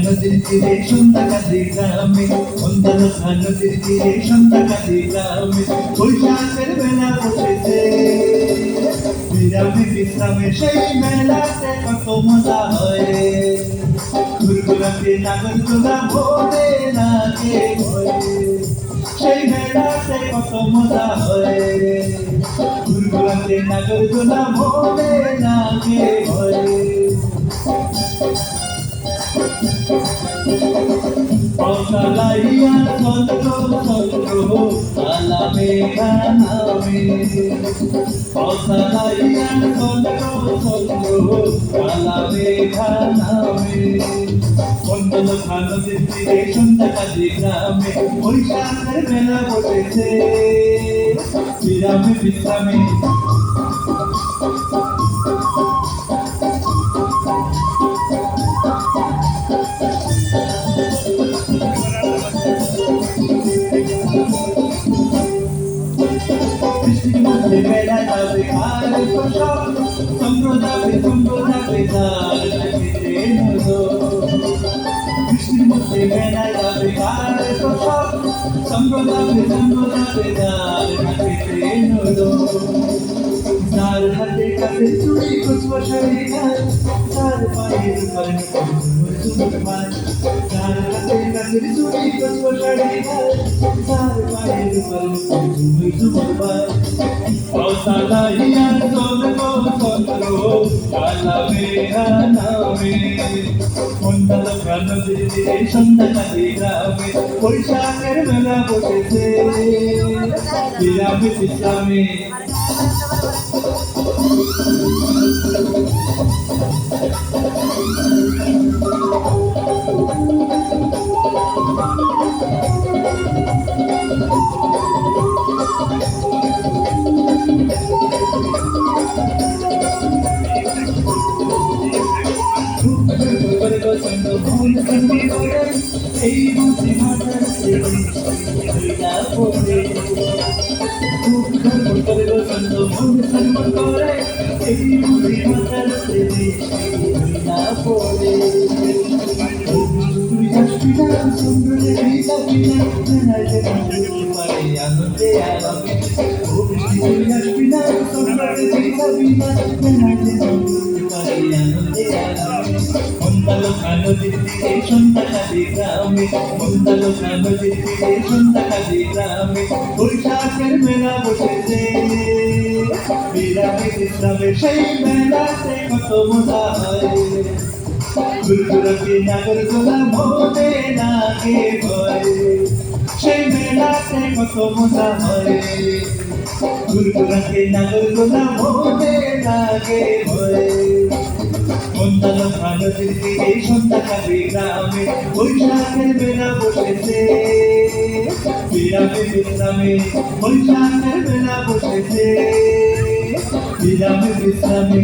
নদীর তীরে সন্ধ্যাকালে গ্রামে, অন্ধলোকা নদীর তীরে সন্ধ্যাকালে গ্রামে বৈশাখের মেলা বসেছে। বিরামে বিশ্রামে সেই মেলাতে কত মজা হয়। ঘুরঘুরাতে নাগরদোলা ভোরে লাগে ভয়ে, সেই মেলাতে কত মজা হয়। ঘুরঘুরাতে নাগরদোলা ভোরে লাগে ভয়ে। অসালাইয়া চন্দ্র চন্দ্র কালা মেঘা নামে, অসালাইয়া চন্দ্র চন্দ্র কালা মেঘা নামে। অন্ধলোকা নদীর তীরে সন্ধ্যাকালে গ্রামে বৈশাখের মেলা বসেছে। বিরামে বিশ্রামে বেলা যাবে আর সব সঙ্গ যাবে তার নাচিতে নদো। বৃষ্টির মধ্যে বেলা যাবে আর সব সঙ্গ যাবে তার নাচিতে নদো। তার হাতে কাছে চুড়ি কুচবো শাড়ি গাছ, তার পায়ের উপর ঝুমুর মাছ। তার হাতে কাছে চুড়ি কুচবো শাড়ি গাছ, তার পায়ের উপর ঝুমুর মাছ। অসালাইয়া চন্দ্র চন্দ্র কালা মেঘা নামে, অন্ধলোকা নদীর তীরে সন্ধ্যাকালে গ্রামে বৈশাখের মেলা বসেছে। বিরামে বিশ্রামে এই বুঝি মাথার হইয়া পড়ে, এই বুঝি মাথার হইয়া পড়ে। তুই আসবি না সুন্দরে যাবি না পারে আনন্দে আরামে। তুই আসবি না সুন্দরে যাবি না পারে আনন্দে আরামে। অন্ধলোকা নদীর তীরে সন্ধ্যাকালে গ্রামে, অন্ধলোকা নদীর তীরে সন্ধ্যাকালে গ্রামে বৈশাখের মেলা বসেছে। বিরামে বিশ্রামে সেই মেলাতে কত মজা হয়। ঘুরঘুরাতে নাগরদোলা ভোরে লাগে ভয়ে, সেই মেলাতে কত মজা হয়। ঘুরঘুরাতে নাগরদোলা ভোরে লাগে ভয়ে। অন্ধলোকা নদীর তীরে সন্ধ্যাকালে গ্রামে বৈশাখের মেলা বসেছে। বিরামে বিশ্রামে বৈশাখের মেলা বসেছে। বিরামে বিশ্রামে।